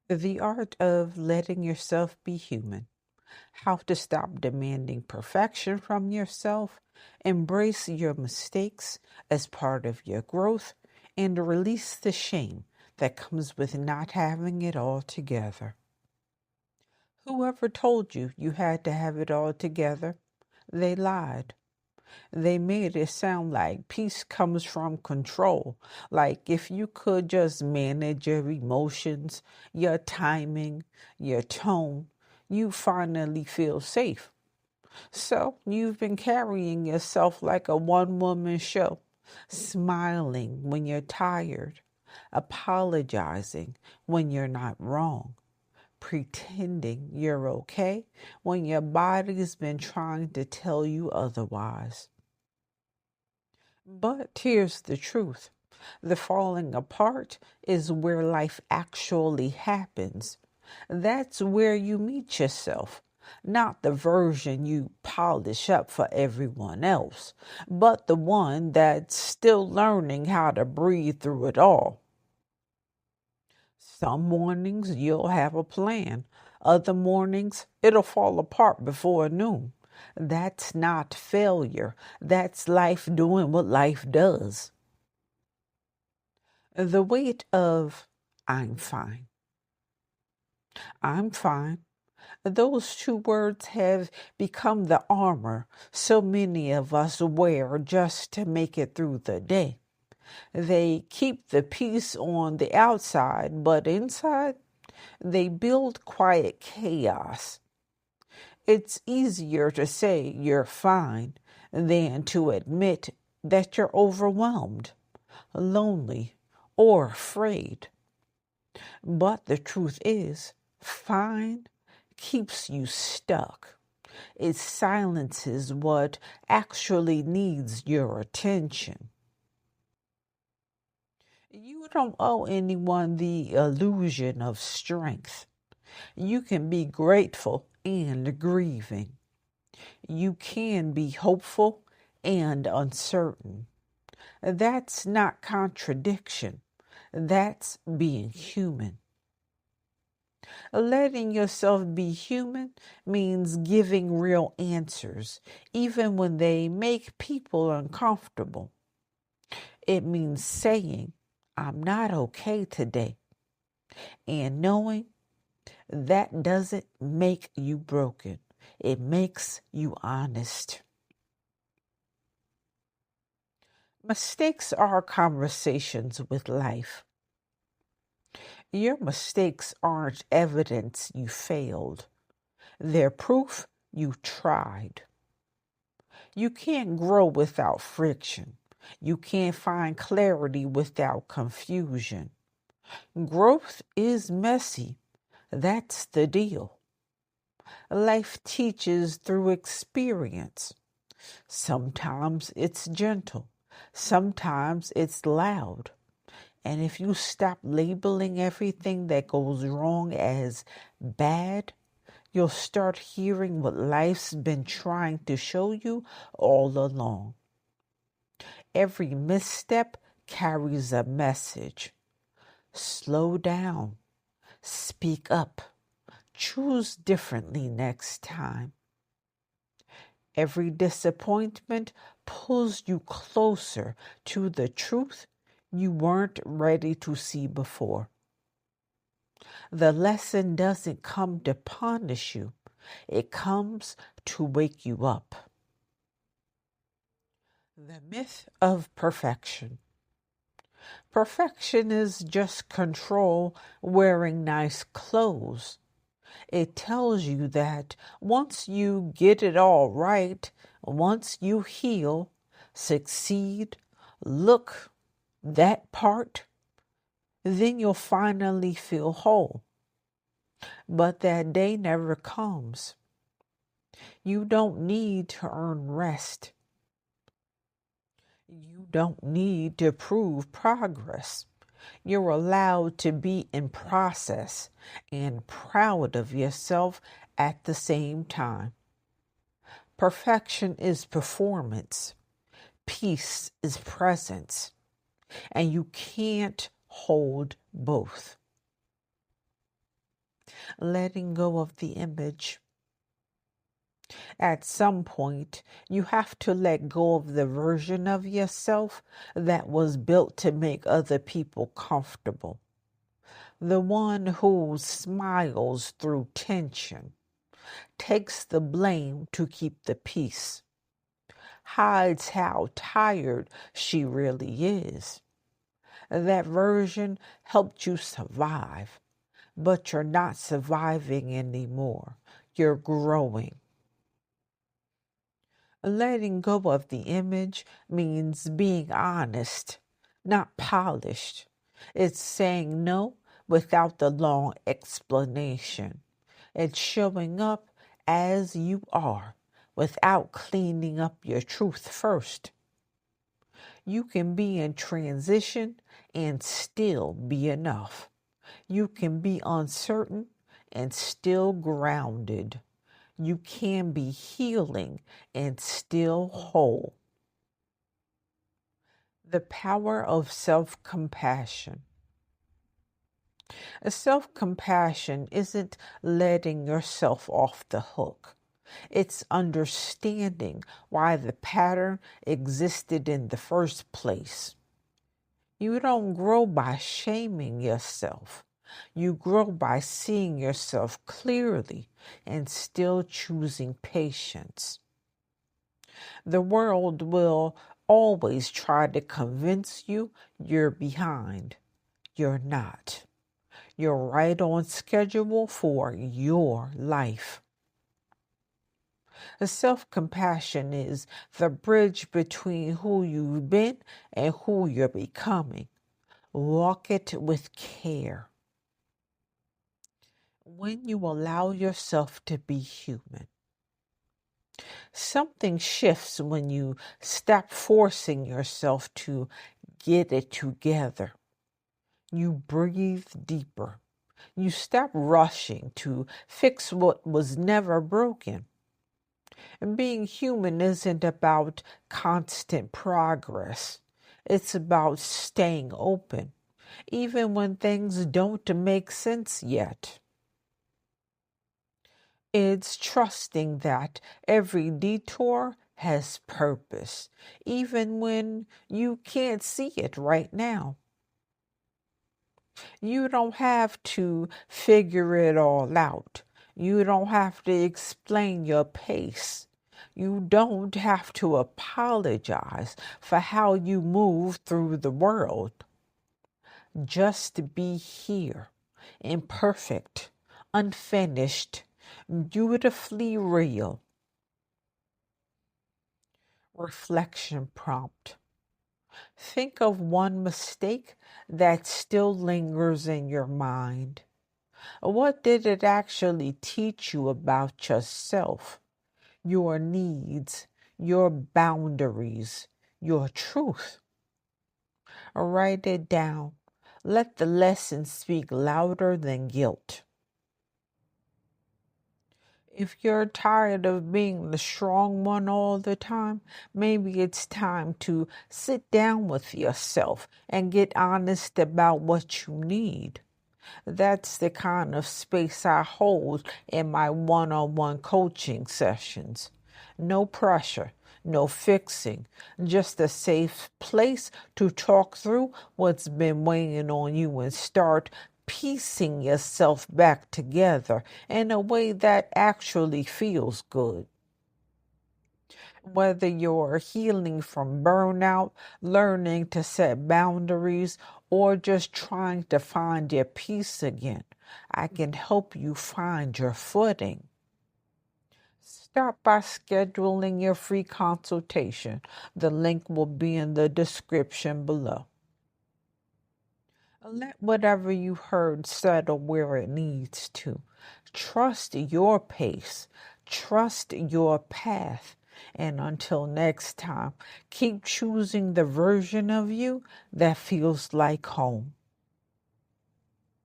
The art of letting yourself be human. How to stop demanding perfection from yourself, embrace your mistakes as part of your growth, and release the shame that comes with not having it all together. Whoever told you you had to have it all together, they lied. They made it sound like peace comes from control. Like if you could just manage your emotions, your timing, your tone, you finally feel safe. So you've been carrying yourself like a one-woman show, smiling when you're tired, apologizing when you're not wrong, pretending you're okay when your body's been trying to tell you otherwise. But here's the truth. The falling apart is where life actually happens. That's where you meet yourself, not the version you polish up for everyone else, but the one that's still learning how to breathe through it all. Some mornings you'll have a plan. Other mornings it'll fall apart before noon. That's not failure. That's life doing what life does. The weight of I'm fine. I'm fine. Those two words have become the armor so many of us wear just to make it through the day. They keep the peace on the outside, but inside, they build quiet chaos. It's easier to say you're fine than to admit that you're overwhelmed, lonely, or afraid. But the truth is, fine keeps you stuck. It silences what actually needs your attention. You don't owe anyone the illusion of strength. You can be grateful and grieving. You can be hopeful and uncertain. That's not contradiction. That's being human. Letting yourself be human means giving real answers, even when they make people uncomfortable. It means saying, I'm not okay today, and knowing that doesn't make you broken. It makes you honest. Mistakes are conversations with life. Your mistakes aren't evidence you failed. They're proof you tried. You can't grow without friction. You can't find clarity without confusion. Growth is messy. That's the deal. Life teaches through experience. Sometimes it's gentle. Sometimes it's loud. And if you stop labeling everything that goes wrong as bad, you'll start hearing what life's been trying to show you all along. Every misstep carries a message. Slow down. Speak up. Choose differently next time. Every disappointment pulls you closer to the truth you weren't ready to see before. The lesson doesn't come to punish you. It comes to wake you up. The myth of perfection. Perfection is just control wearing nice clothes. It tells you that once you get it all right, once you heal, succeed, look that part, then you'll finally feel whole. But that day never comes. You don't need to earn rest. You don't need to prove progress. You're allowed to be in process and proud of yourself at the same time. Perfection is performance. Peace is presence. And you can't hold both. letting go of the image. At some point, you have to let go of the version of yourself that was built to make other people comfortable. The one who smiles through tension, takes the blame to keep the peace, hides how tired she really is. That version helped you survive, but you're not surviving anymore. You're growing. Letting go of the image means being honest, not polished. It's saying no without the long explanation. It's showing up as you are without cleaning up your truth first. You can be in transition and still be enough. You can be uncertain and still grounded. You can be healing and still whole. The power of self-compassion. Self-compassion isn't letting yourself off the hook. It's understanding why the pattern existed in the first place. You don't grow by shaming yourself. You grow by seeing yourself clearly and still choosing patience. The world will always try to convince you you're behind. You're not. You're right on schedule for your life. Self-compassion is the bridge between who you've been and who you're becoming. Walk it with care. When you allow yourself to be human, something shifts when you stop forcing yourself to get it together. You breathe deeper. You stop rushing to fix what was never broken. And being human isn't about constant progress. It's about staying open, even when things don't make sense yet. It's trusting that every detour has purpose, even when you can't see it right now. You don't have to figure it all out. You don't have to explain your pace. You don't have to apologize for how you move through the world. Just be here, imperfect, unfinished, beautifully real. Reflection prompt. Think of one mistake that still lingers in your mind. What did it actually teach you about yourself, your needs, your boundaries, your truth? Write it down. Let the lesson speak louder than guilt. If you're tired of being the strong one all the time, maybe it's time to sit down with yourself and get honest about what you need. That's the kind of space I hold in my one-on-one coaching sessions. No pressure, no fixing, just a safe place to talk through what's been weighing on you and start piecing yourself back together in a way that actually feels good. Whether you're healing from burnout, learning to set boundaries, or just trying to find your peace again, I can help you find your footing. Start by scheduling your free consultation. The link will be in the description below. Let whatever you heard settle where it needs to. Trust your pace. Trust your path. And until next time, keep choosing the version of you that feels like home.